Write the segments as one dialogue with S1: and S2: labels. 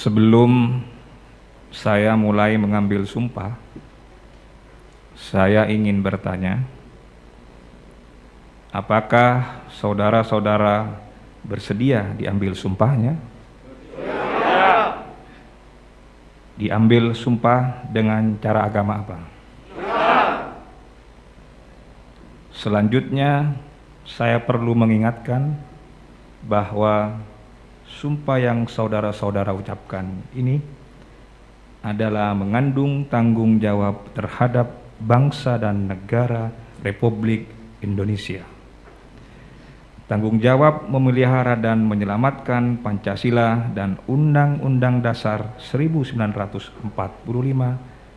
S1: Sebelum saya mulai mengambil sumpah, saya ingin bertanya, apakah saudara-saudara bersedia diambil sumpahnya? Ya. Diambil sumpah dengan cara agama apa? Ya. Selanjutnya, saya perlu mengingatkan bahwa sumpah yang saudara-saudara ucapkan ini adalah mengandung tanggung jawab terhadap bangsa dan negara Republik Indonesia. Tanggung jawab memelihara dan menyelamatkan Pancasila dan Undang-Undang Dasar 1945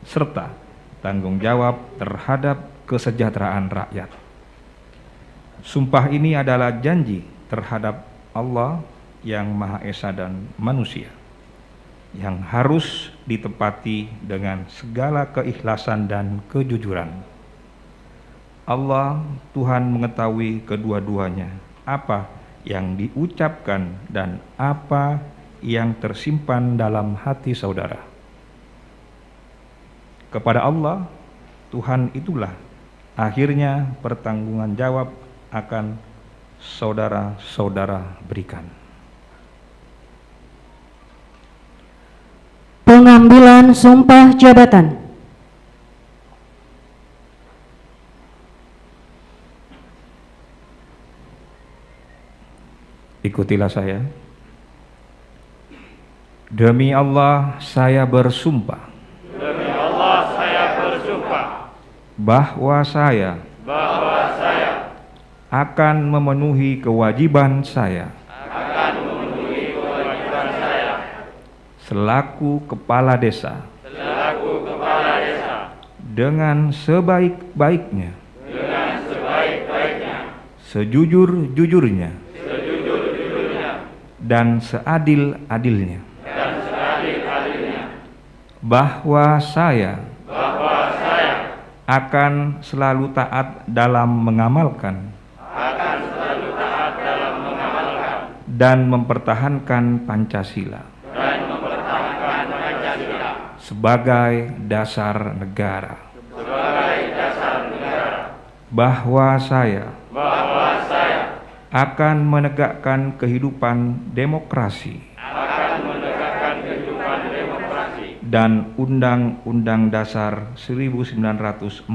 S1: serta tanggung jawab terhadap kesejahteraan rakyat. Sumpah ini adalah janji terhadap Allah yang Maha Esa dan manusia, yang harus ditepati dengan segala keikhlasan dan kejujuran. Allah, Tuhan mengetahui kedua-duanya, apa yang diucapkan dan apa yang tersimpan dalam hati saudara. Kepada Allah, Tuhan itulah akhirnya pertanggungan jawab akan saudara-saudara berikan.
S2: Pengambilan sumpah jabatan.
S1: Ikutilah saya. Demi Allah saya bersumpah.
S3: Demi Allah saya bersumpah.
S1: Bahwa saya akan memenuhi kewajiban saya selaku kepala desa dengan sebaik-baiknya, sejujur-jujurnya, dan seadil-adilnya, bahwa saya akan selalu taat dalam mengamalkan dan mempertahankan Pancasila sebagai dasar negara, bahwa saya akan menegakkan kehidupan demokrasi dan Undang-Undang Dasar 1945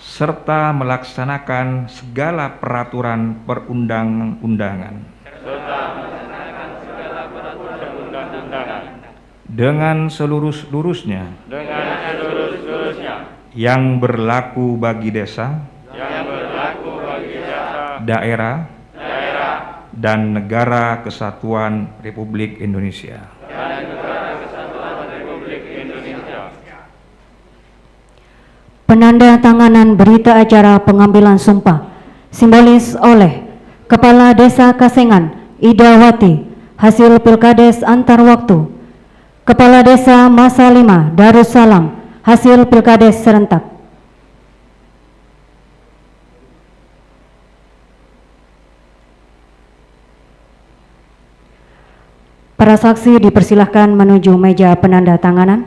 S1: serta melaksanakan segala peraturan perundang-undangan dengan seluruh-seluruhnya yang berlaku bagi desa, daerah, dan negara kesatuan Republik Indonesia.
S2: Penandatanganan berita acara pengambilan sumpah simbolis oleh Kepala Desa Kasengan Idawati hasil Pilkades antar waktu, Kepala Desa Masa 5 Darussalam hasil Pilkades serentak. Para saksi dipersilahkan menuju meja penandatanganan.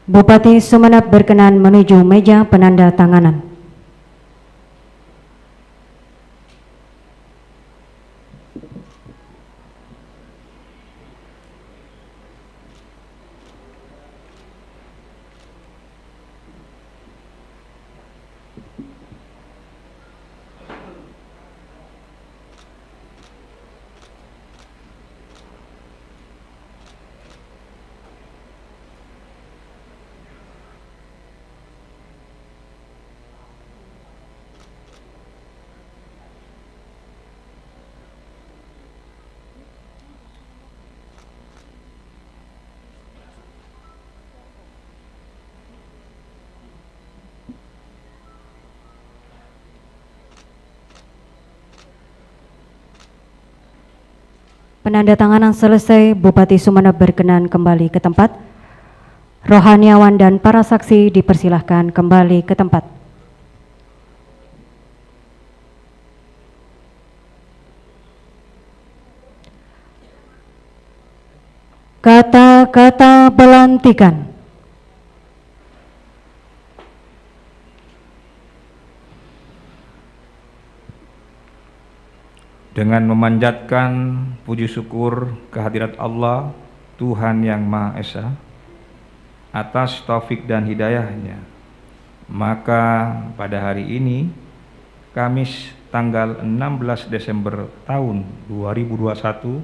S2: Bupati Sumeneb berkenan menuju meja penandatanganan. Penandatanganan selesai, Bupati Sumeneb berkenan kembali ke tempat. Rohaniawan dan para saksi dipersilahkan kembali ke tempat. Kata-kata pelantikan.
S1: Dengan memanjatkan puji syukur kehadirat Allah, Tuhan yang Maha Esa, atas taufik dan hidayahnya, maka pada hari ini, Kamis tanggal 16 Desember tahun 2021,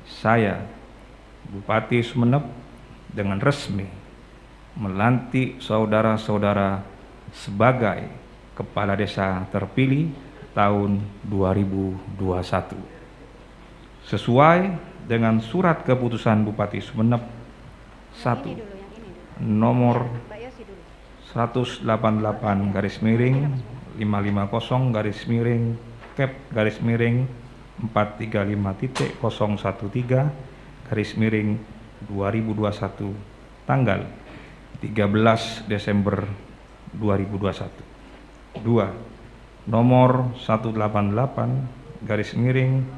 S1: saya, Bupati Sumeneb, dengan resmi melantik saudara-saudara sebagai Kepala Desa terpilih tahun 2021. Sesuai dengan surat keputusan Bupati Sumeneb 1 nomor 188 garis miring 550 garis miring Kep garis miring 435.013 garis miring 2021 tanggal 13 Desember 2021. 2. Nomor 188 garis miring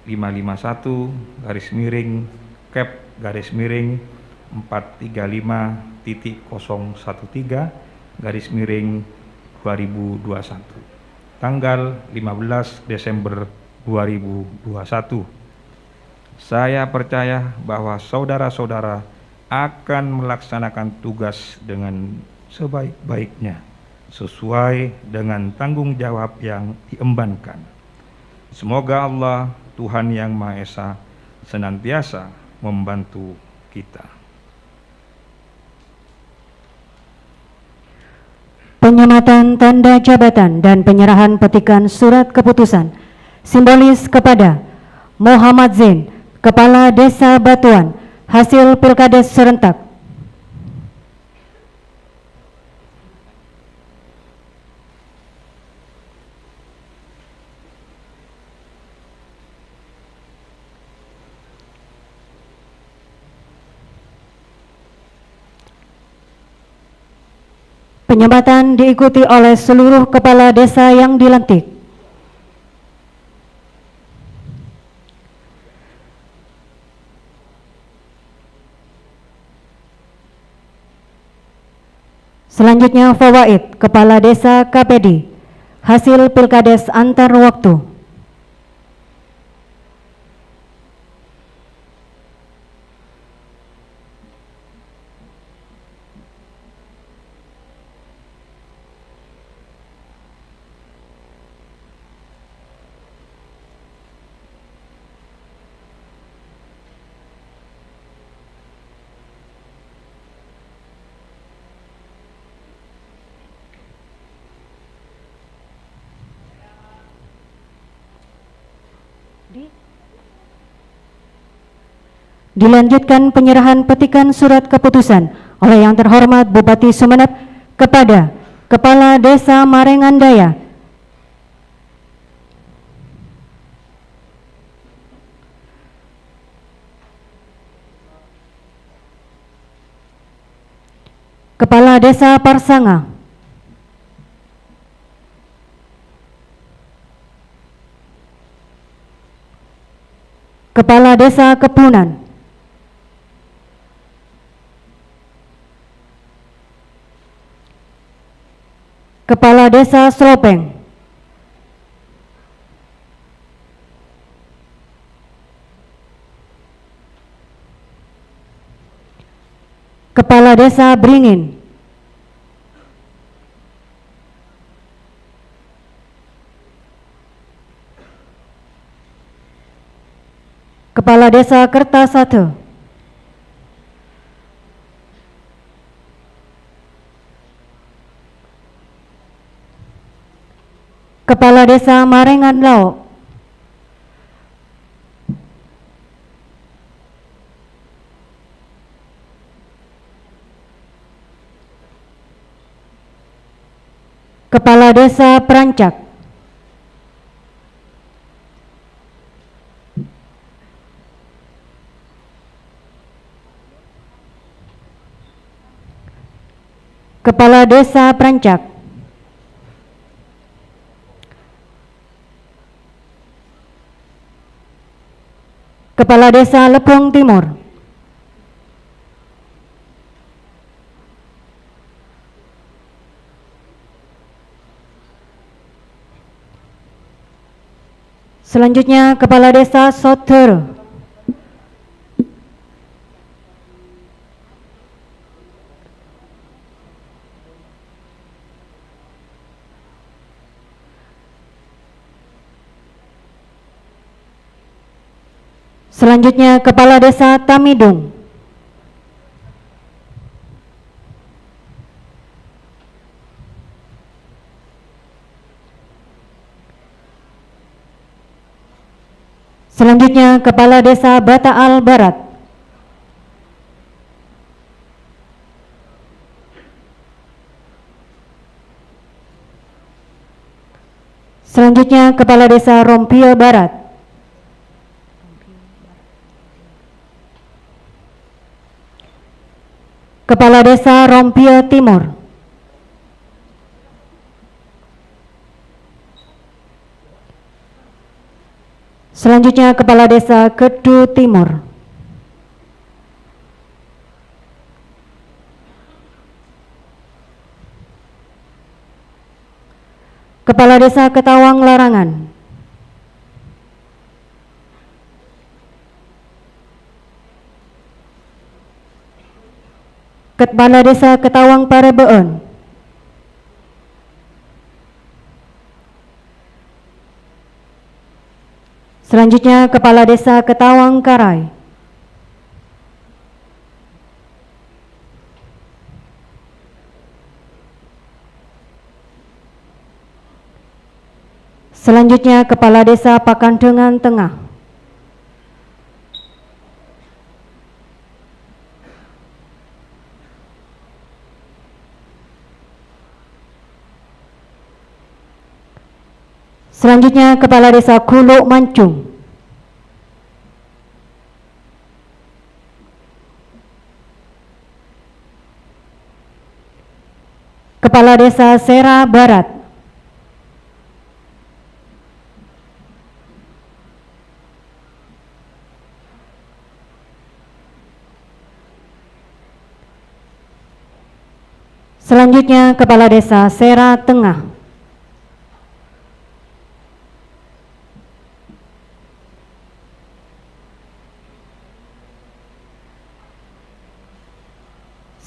S1: 551 garis miring Kep garis miring 435.013 garis miring 2021 tanggal 15 Desember 2021. Saya percaya bahwa saudara-saudara akan melaksanakan tugas dengan sebaik-baiknya sesuai dengan tanggung jawab yang diembankan. Semoga Allah, Tuhan yang Maha Esa, senantiasa membantu kita.
S2: Penyematan tanda jabatan dan penyerahan petikan surat keputusan simbolis kepada Muhammad Zain, Kepala Desa Batuan, hasil Pilkades serentak. Penyematan diikuti oleh seluruh kepala desa yang dilantik. Selanjutnya fawaid Kepala Desa KPD, hasil Pilkades antar waktu. Dilanjutkan penyerahan petikan surat keputusan oleh yang terhormat Bupati Sumeneb kepada Kepala Desa Marengan Daya, Kepala Desa Parsanga, Kepala Desa Kepunan, Kepala Desa Slopeng, Kepala Desa Beringin, Kepala Desa Kertasate, Kepala Desa Marengan Lao, Kepala Desa Perancak, Kepala Desa Perancak, Kepala Desa Lepung Timur. Selanjutnya Kepala Desa Soter. Selanjutnya Kepala Desa Tamidung. Selanjutnya Kepala Desa Bataal Barat. Selanjutnya Kepala Desa Rompio Barat. Kepala Desa Rompio Timur. Selanjutnya Kepala Desa Kedu Timur. Kepala Desa Ketawang Larangan. Kepala Desa Ketawang Parebeun. Selanjutnya Kepala Desa Ketawang Karai. Selanjutnya Kepala Desa Pakandengan Tengah. Selanjutnya Kepala Desa Kuluk Mancung. Kepala Desa Sera Barat. Selanjutnya Kepala Desa Sera Tengah.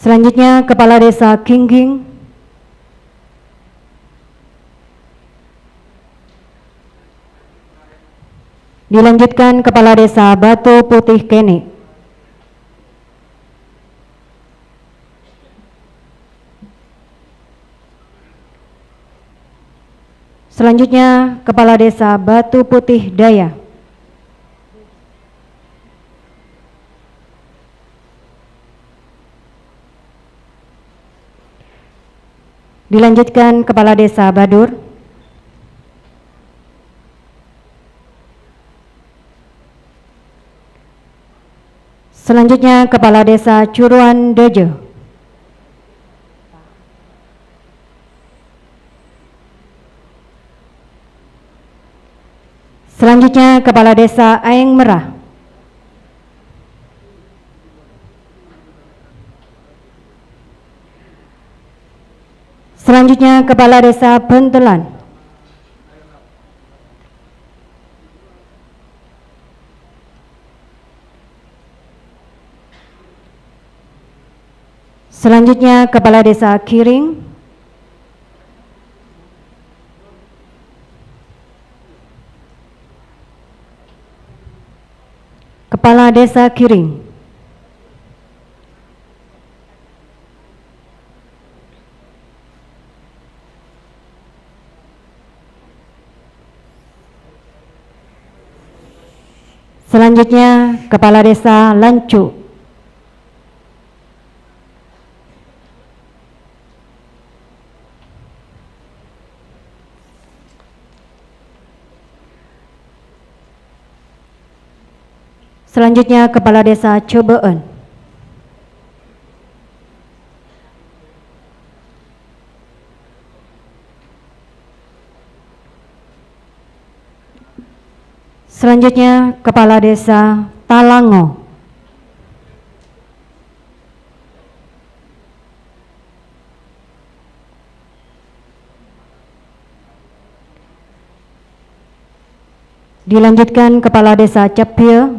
S2: Selanjutnya Kepala Desa Kingging. Dilanjutkan Kepala Desa Batu Putih Kene. Selanjutnya Kepala Desa Batu Putih Daya. Dilanjutkan Kepala Desa Badur. Selanjutnya Kepala Desa Curuan Dojo. Selanjutnya Kepala Desa Aeng Merah. Selanjutnya Kepala Desa Bentelan. Selanjutnya Kepala Desa Kiring. Kepala Desa Kiring. Selanjutnya Kepala Desa Lancu. Selanjutnya Kepala Desa Cobeun. Selanjutnya Kepala Desa Talango. Dilanjutkan Kepala Desa Cepie.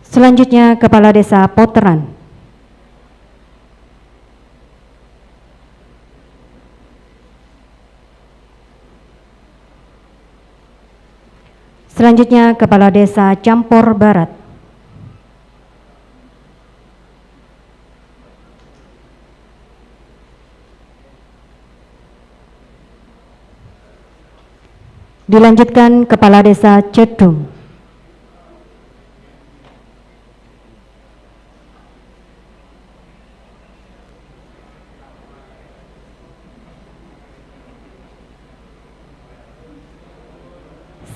S2: Selanjutnya Kepala Desa Poteran. Selanjutnya Kepala Desa Campur Barat. Dilanjutkan Kepala Desa Cedung.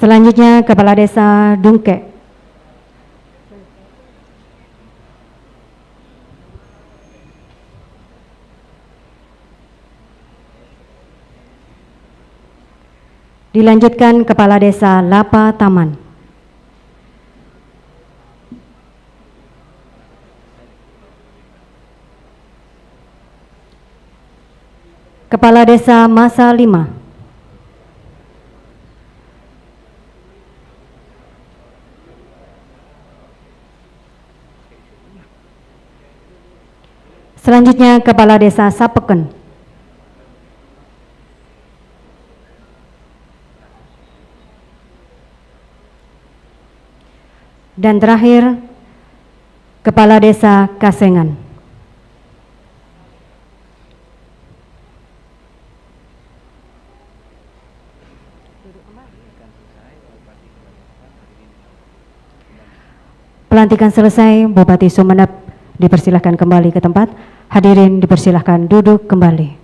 S2: Selanjutnya Kepala Desa Dungke. Dilanjutkan Kepala Desa Lapa Taman. Kepala Desa Masa 5. Selanjutnya Kepala Desa Sapeken. Dan terakhir Kepala Desa Kasengan. Pelantikan selesai, Bupati Sumeneb dipersilahkan kembali ke tempat. Hadirin dipersilahkan duduk kembali.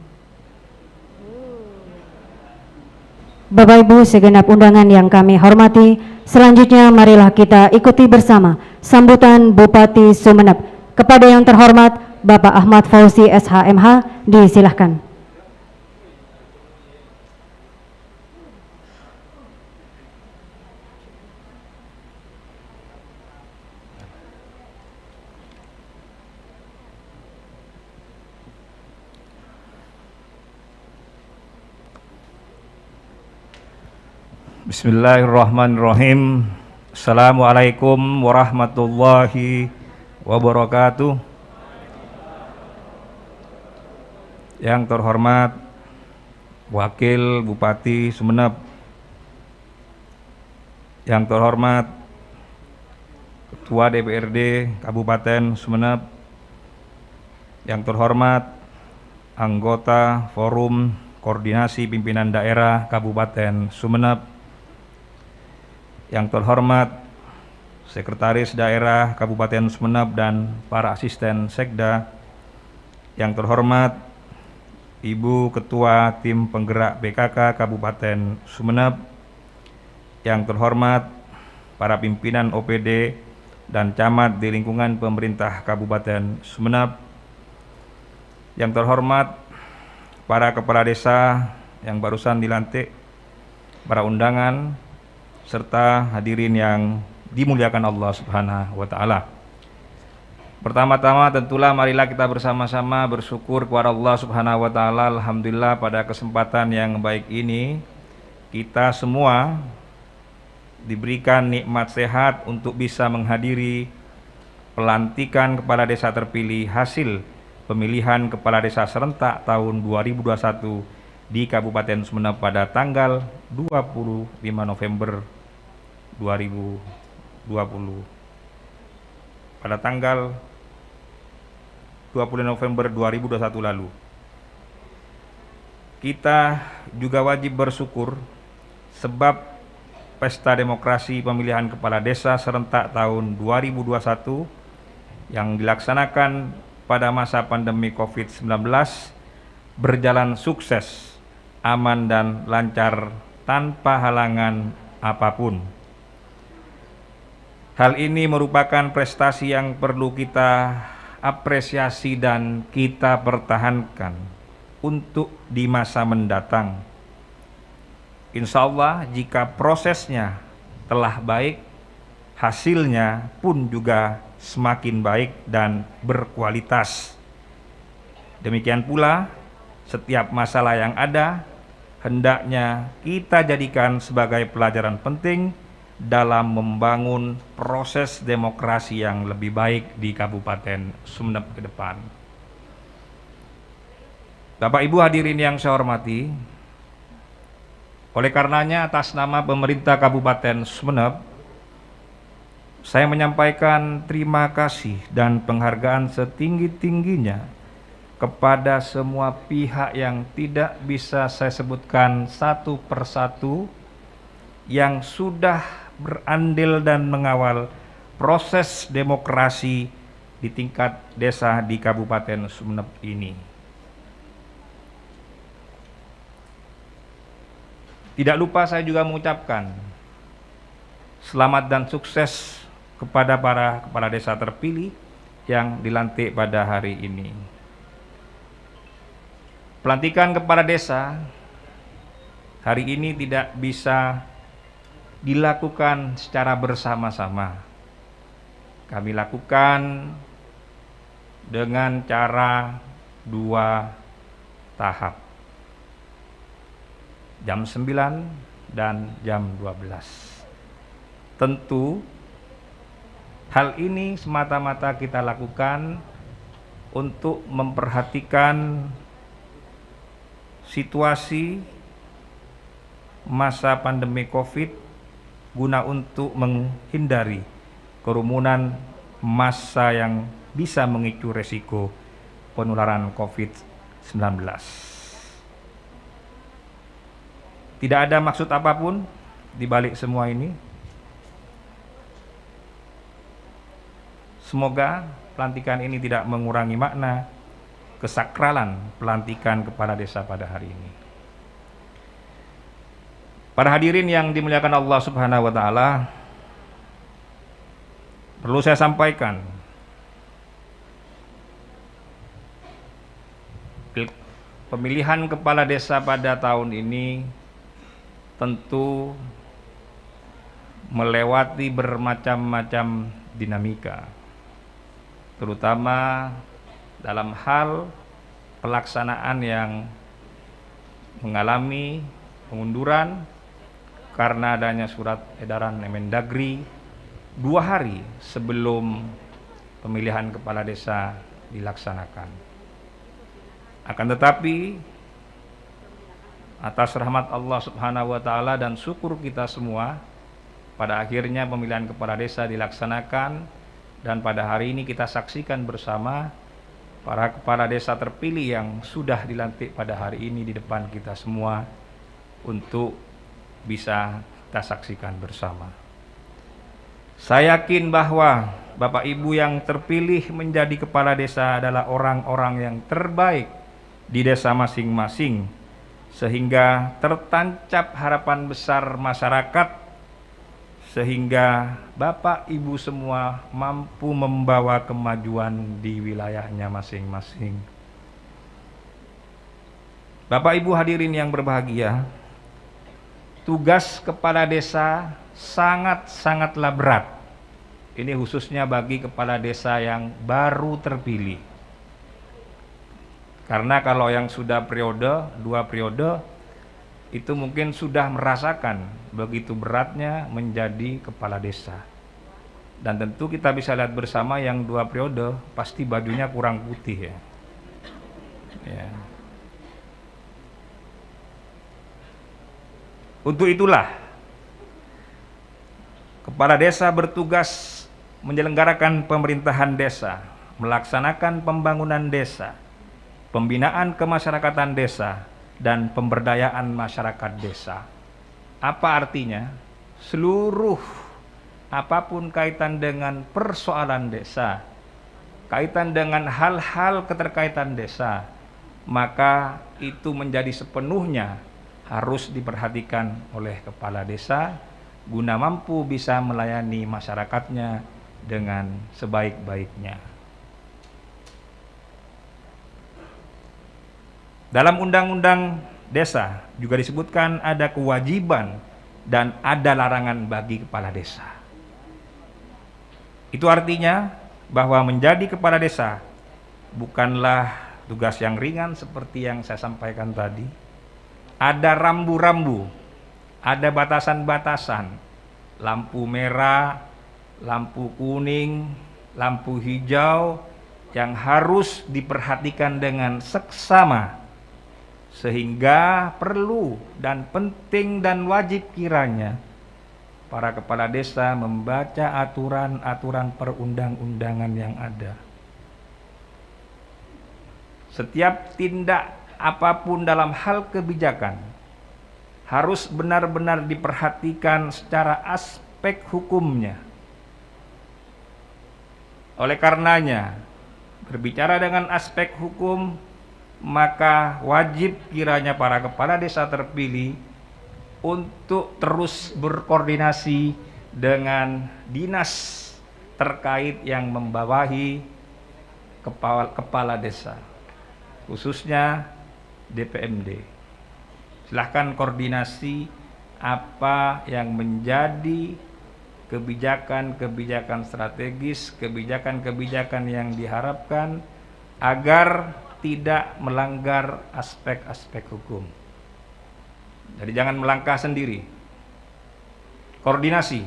S2: Bapak Ibu segenap undangan yang kami hormati, selanjutnya marilah kita ikuti bersama sambutan Bupati Sumeneb. Kepada yang terhormat Bapak Ahmad Fauzi SHMH, disilahkan.
S1: Bismillahirrahmanirrahim. Assalamualaikum warahmatullahi wabarakatuh. Yang terhormat Wakil Bupati Sumeneb, yang terhormat Ketua DPRD Kabupaten Sumeneb, yang terhormat anggota Forum Koordinasi Pimpinan Daerah Kabupaten Sumeneb, yang terhormat Sekretaris Daerah Kabupaten Sumeneb dan para asisten Sekda, yang terhormat Ibu Ketua Tim Penggerak BKK Kabupaten Sumeneb, yang terhormat para pimpinan OPD dan camat di lingkungan pemerintah Kabupaten Sumeneb, yang terhormat para kepala desa yang barusan dilantik, para undangan, serta hadirin yang dimuliakan Allah Subhanahu wa Ta'ala. Pertama-tama tentulah marilah kita bersama-sama bersyukur kepada Allah Subhanahu wa Ta'ala. Alhamdulillah pada kesempatan yang baik ini kita semua diberikan nikmat sehat untuk bisa menghadiri pelantikan kepala desa terpilih hasil pemilihan kepala desa serentak tahun 2021 di Kabupaten Sumeneb pada tanggal 25 November 2020. Pada tanggal 20 November 2021 lalu. Kita juga wajib bersyukur sebab pesta demokrasi pemilihan kepala desa serentak tahun 2021 yang dilaksanakan pada masa pandemi COVID-19 berjalan sukses, aman dan lancar tanpa halangan apapun. Hal ini merupakan prestasi yang perlu kita apresiasi dan kita pertahankan untuk di masa mendatang. Insya Allah jika prosesnya telah baik, hasilnya pun juga semakin baik dan berkualitas. Demikian pula setiap masalah yang ada hendaknya kita jadikan sebagai pelajaran penting dalam membangun proses demokrasi yang lebih baik di Kabupaten Sumeneb ke depan. Bapak Ibu hadirin yang saya hormati, oleh karenanya atas nama pemerintah Kabupaten Sumeneb, saya menyampaikan terima kasih dan penghargaan setinggi-tingginya kepada semua pihak yang tidak bisa saya sebutkan satu persatu yang sudah berandil dan mengawal proses demokrasi di tingkat desa di Kabupaten Sumeneb ini. Tidak lupa saya juga mengucapkan selamat dan sukses kepada para kepala desa terpilih yang dilantik pada hari ini. Pelantikan kepala desa hari ini tidak bisa dilakukan secara bersama-sama. Kami lakukan dengan cara 2 tahap. Jam 9 dan jam 12. Tentu hal ini semata-mata kita lakukan untuk memperhatikan situasi masa pandemi Covid guna untuk menghindari kerumunan massa yang bisa memicu resiko penularan COVID-19. Tidak ada maksud apapun di balik semua ini. Semoga pelantikan ini tidak mengurangi makna kesakralan pelantikan kepala desa pada hari ini. Para hadirin yang dimuliakan Allah Subhanahu wa taala, perlu saya sampaikan pemilihan kepala desa pada tahun ini tentu melewati bermacam-macam dinamika, terutama dalam hal pelaksanaan yang mengalami pengunduran karena adanya surat edaran Mendagri 2 hari sebelum pemilihan kepala desa dilaksanakan. Akan tetapi atas rahmat Allah Subhanahu wa taala dan syukur kita semua, pada akhirnya pemilihan kepala desa dilaksanakan dan pada hari ini kita saksikan bersama para kepala desa terpilih yang sudah dilantik pada hari ini di depan kita semua untuk bisa kita saksikan bersama. Saya yakin bahwa Bapak Ibu yang terpilih menjadi kepala desa adalah orang-orang yang terbaik di desa masing-masing, sehingga tertancap harapan besar masyarakat, sehingga Bapak Ibu semua mampu membawa kemajuan di wilayahnya masing-masing. Bapak Ibu hadirin yang berbahagia, tugas kepala desa sangat-sangatlah berat. Ini khususnya bagi kepala desa yang baru terpilih. Karena kalau yang sudah 2 periode, itu mungkin sudah merasakan begitu beratnya menjadi kepala desa. Dan tentu kita bisa lihat bersama yang 2 periode pasti bajunya kurang putih ya. Untuk itulah kepala desa bertugas menyelenggarakan pemerintahan desa, melaksanakan pembangunan desa, pembinaan kemasyarakatan desa, dan pemberdayaan masyarakat desa. Apa artinya? Seluruh apapun kaitan dengan persoalan desa, kaitan dengan hal-hal keterkaitan desa, maka itu menjadi sepenuhnya harus diperhatikan oleh kepala desa guna mampu bisa melayani masyarakatnya dengan sebaik-baiknya. Dalam undang-undang desa juga disebutkan ada kewajiban dan ada larangan bagi kepala desa. Itu artinya bahwa menjadi kepala desa bukanlah tugas yang ringan seperti yang saya sampaikan tadi. Ada rambu-rambu, ada batasan-batasan, lampu merah, lampu kuning, lampu hijau yang harus diperhatikan dengan seksama, sehingga perlu dan penting dan wajib kiranya para kepala desa membaca aturan-aturan perundang-undangan yang ada. Setiap tindak apapun dalam hal kebijakan harus benar-benar diperhatikan secara aspek hukumnya. Oleh karenanya, berbicara dengan aspek hukum, maka wajib kiranya para kepala desa terpilih untuk terus berkoordinasi dengan dinas terkait yang membawahi kepala desa, khususnya DPMD. Silahkan koordinasi apa yang menjadi kebijakan-kebijakan strategis, kebijakan-kebijakan yang diharapkan agar tidak melanggar aspek-aspek hukum. Jadi jangan melangkah sendiri. Koordinasi.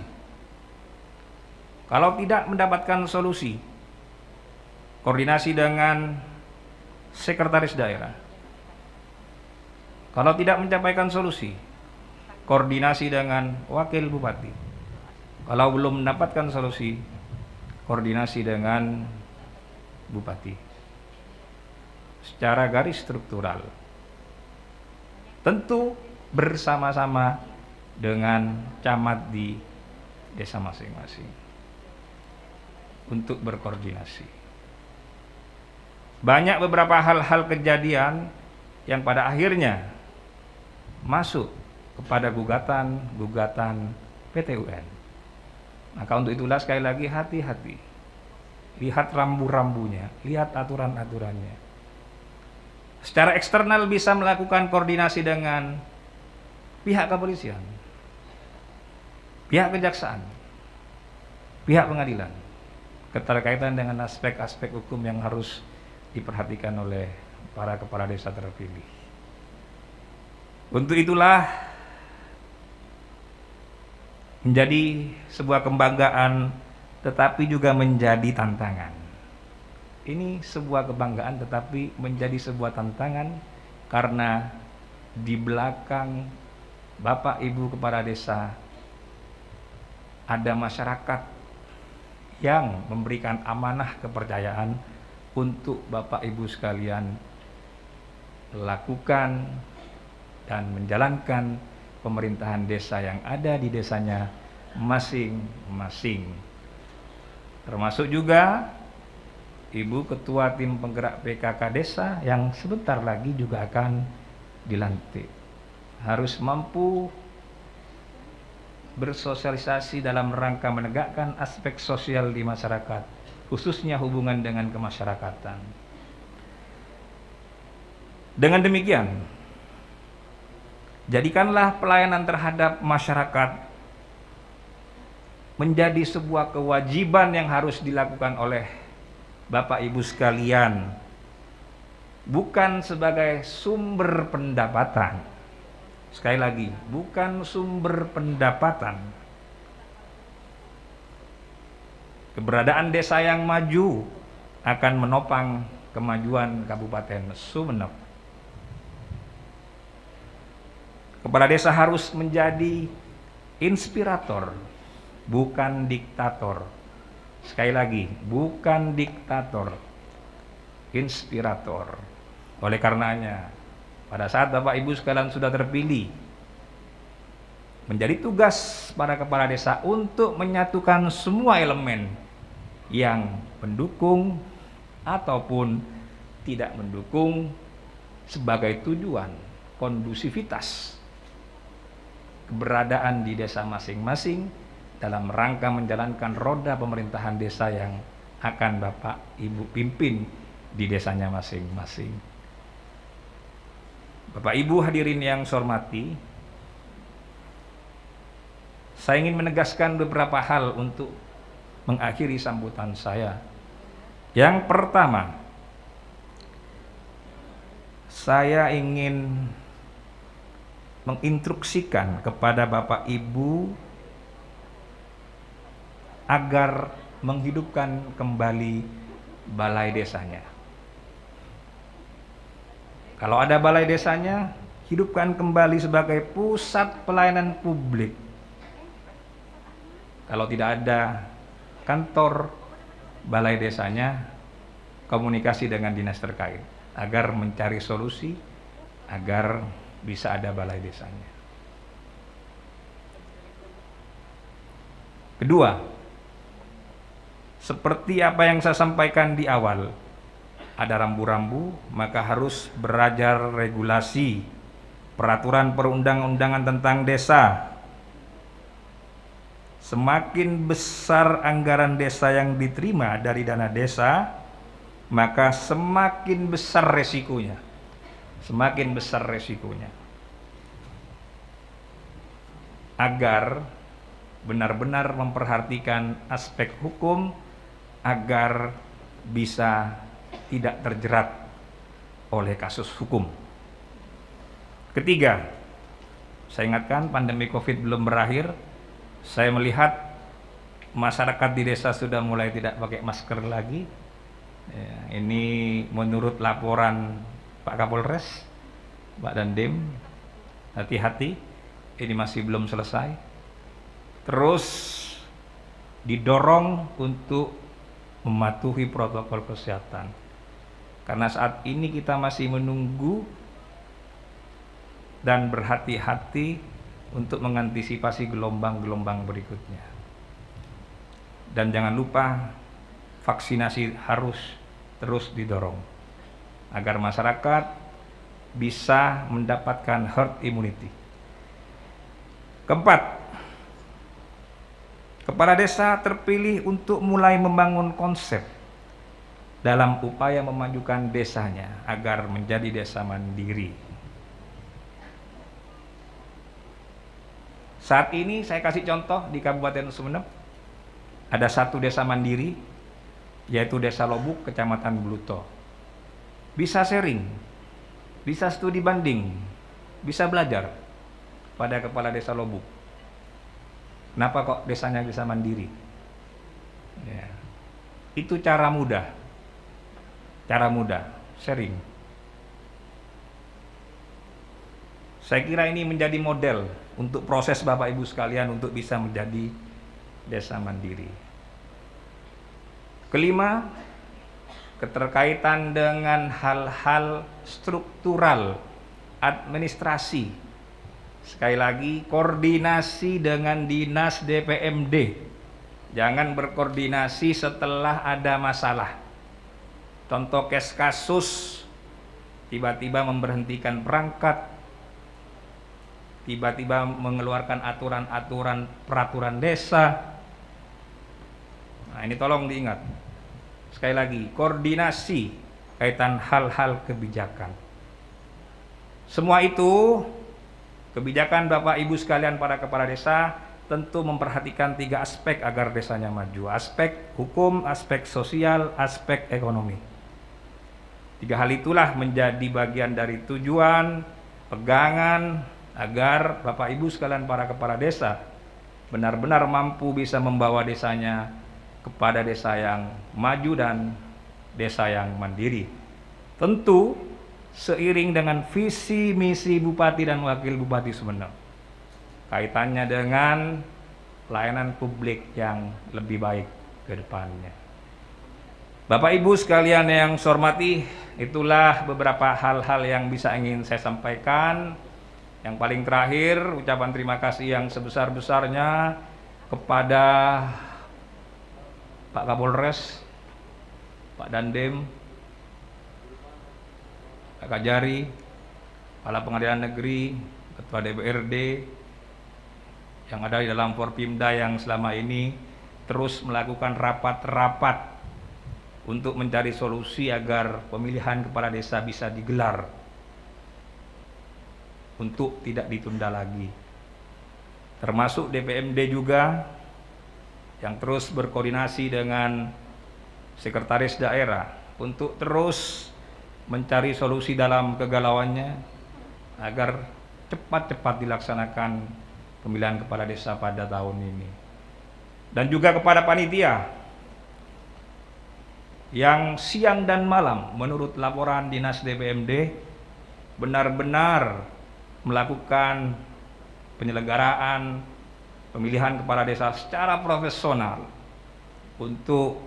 S1: Kalau tidak mendapatkan solusi, koordinasi dengan sekretaris daerah. Kalau tidak mencapaikan solusi, koordinasi dengan wakil bupati. Kalau belum mendapatkan solusi, koordinasi dengan bupati. Secara garis struktural. Tentu bersama-sama dengan camat di desa masing-masing untuk berkoordinasi. Banyak beberapa hal-hal kejadian yang pada akhirnya masuk kepada gugatan PT UN. Maka untuk itulah sekali lagi hati-hati. Lihat rambu-rambunya, lihat aturan-aturannya. Secara eksternal bisa melakukan koordinasi dengan pihak kepolisian, pihak kejaksaan, pihak pengadilan, keterkaitan dengan aspek-aspek hukum yang harus diperhatikan oleh para kepala desa terpilih. Untuk itulah menjadi sebuah kebanggaan tetapi juga menjadi tantangan. Ini sebuah kebanggaan tetapi menjadi sebuah tantangan karena di belakang Bapak Ibu kepala desa ada masyarakat yang memberikan amanah kepercayaan untuk Bapak Ibu sekalian lakukan dan menjalankan pemerintahan desa yang ada di desanya masing-masing. Termasuk juga Ibu Ketua Tim Penggerak PKK Desa yang sebentar lagi juga akan dilantik. Harus mampu bersosialisasi dalam rangka menegakkan aspek sosial di masyarakat, khususnya hubungan dengan kemasyarakatan. Dengan demikian, jadikanlah pelayanan terhadap masyarakat menjadi sebuah kewajiban yang harus dilakukan oleh Bapak Ibu sekalian, bukan sebagai sumber pendapatan. Sekali lagi, bukan sumber pendapatan. Keberadaan desa yang maju akan menopang kemajuan Kabupaten Sumeneb. Kepala desa harus menjadi inspirator, bukan diktator. Sekali lagi, bukan diktator, inspirator. Oleh karenanya, pada saat Bapak Ibu sekalian sudah terpilih, menjadi tugas para kepala desa untuk menyatukan semua elemen yang mendukung ataupun tidak mendukung sebagai tujuan kondusivitas keberadaan di desa masing-masing dalam rangka menjalankan roda pemerintahan desa yang akan Bapak Ibu pimpin di desanya masing-masing. Bapak Ibu hadirin yang saya hormati, saya ingin menegaskan beberapa hal untuk mengakhiri sambutan saya. Yang pertama, saya ingin menginstruksikan kepada Bapak Ibu agar menghidupkan kembali balai desanya. Kalau ada balai desanya, hidupkan kembali sebagai pusat pelayanan publik. Kalau tidak ada kantor balai desanya, komunikasi dengan dinas terkait agar mencari solusi agar bisa ada balai desanya. Kedua, seperti apa yang saya sampaikan di awal, ada rambu-rambu, maka harus belajar regulasi, peraturan perundang-undangan tentang desa. Semakin besar anggaran desa yang diterima dari dana desa, maka semakin besar resikonya. Semakin besar resikonya. Agar benar-benar memperhatikan aspek hukum agar bisa tidak terjerat oleh kasus hukum. Ketiga, saya ingatkan pandemi Covid belum berakhir. Saya melihat masyarakat di desa sudah mulai tidak pakai masker lagi. Ya, ini menurut laporan Pak Kapolres, Pak Dandim. Hati-hati, ini masih belum selesai. Terus didorong untuk mematuhi protokol kesehatan. Karena saat ini kita masih menunggu dan berhati-hati untuk mengantisipasi gelombang-gelombang berikutnya. Dan jangan lupa vaksinasi harus terus didorong agar masyarakat bisa mendapatkan herd immunity. Keempat, kepala desa terpilih untuk mulai membangun konsep dalam upaya memajukan desanya agar menjadi desa mandiri. Saat ini saya kasih contoh di Kabupaten Sumeneb ada satu desa mandiri, yaitu Desa Lobuk, Kecamatan Bluto. Bisa sharing, bisa studi banding, bisa belajar pada kepala desa Lobuk. Kenapa kok desanya bisa mandiri? Ya. Itu cara mudah, sharing. Saya kira ini menjadi model untuk proses Bapak Ibu sekalian untuk bisa menjadi desa mandiri. Kelima, keterkaitan dengan hal-hal struktural administrasi. Sekali lagi, koordinasi dengan dinas DPMD. Jangan berkoordinasi setelah ada masalah. Contoh kasus, tiba-tiba memberhentikan perangkat, tiba-tiba mengeluarkan aturan-aturan peraturan desa. Nah, ini tolong diingat. Sekali lagi, koordinasi kaitan hal-hal kebijakan. Semua itu kebijakan Bapak Ibu sekalian para kepala desa tentu memperhatikan 3 aspek agar desanya maju. Aspek hukum, aspek sosial, aspek ekonomi. 3 hal itulah menjadi bagian dari tujuan, pegangan agar Bapak Ibu sekalian para kepala desa benar-benar mampu bisa membawa desanya kepada desa yang maju dan desa yang mandiri. Tentu seiring dengan visi misi Bupati dan Wakil Bupati Sumeneb, kaitannya dengan pelayanan publik yang lebih baik ke depannya. Bapak Ibu sekalian yang saya hormati, itulah beberapa hal-hal yang bisa ingin saya sampaikan. Yang paling terakhir, ucapan terima kasih yang sebesar-besarnya kepada Pak Kapolres, Pak Dandim, Pak Kajari, Kepala Pengadilan Negeri, Ketua DPRD yang ada di dalam Forpimda yang selama ini terus melakukan rapat-rapat untuk mencari solusi agar pemilihan kepala desa bisa digelar untuk tidak ditunda lagi. Termasuk DPMD juga yang terus berkoordinasi dengan sekretaris daerah untuk terus mencari solusi dalam kegalauannya agar cepat-cepat dilaksanakan pemilihan kepala desa pada tahun ini. Dan juga kepada panitia yang siang dan malam menurut laporan Dinas DPMD benar-benar melakukan penyelenggaraan pemilihan kepala desa secara profesional untuk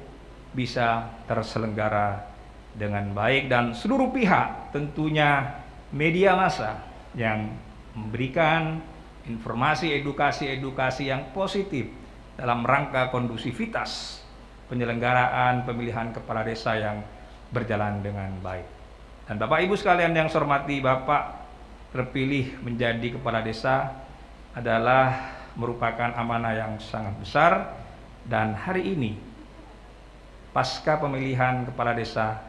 S1: bisa terselenggara dengan baik, dan seluruh pihak tentunya media massa yang memberikan informasi edukasi yang positif dalam rangka kondusivitas penyelenggaraan pemilihan kepala desa yang berjalan dengan baik. Dan Bapak Ibu sekalian yang saya hormati, Bapak terpilih menjadi kepala desa adalah merupakan amanah yang sangat besar, dan hari ini pasca pemilihan kepala desa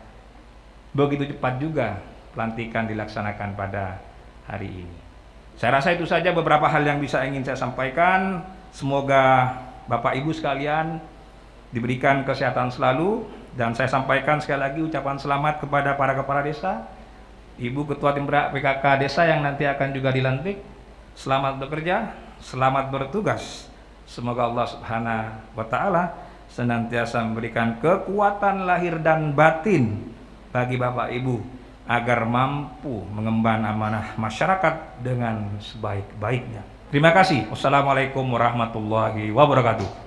S1: begitu cepat juga pelantikan dilaksanakan pada hari ini. Saya rasa itu saja beberapa hal yang bisa ingin saya sampaikan. Semoga Bapak Ibu sekalian diberikan kesehatan selalu, dan saya sampaikan sekali lagi ucapan selamat kepada para kepala desa, Ibu Ketua Tim PKK Desa yang nanti akan juga dilantik. Selamat bekerja, selamat bertugas. Semoga Allah Subhanahu wa Ta'ala senantiasa memberikan kekuatan lahir dan batin bagi Bapak Ibu agar mampu mengemban amanah masyarakat dengan sebaik-baiknya. Terima kasih. Wassalamualaikum warahmatullahi wabarakatuh.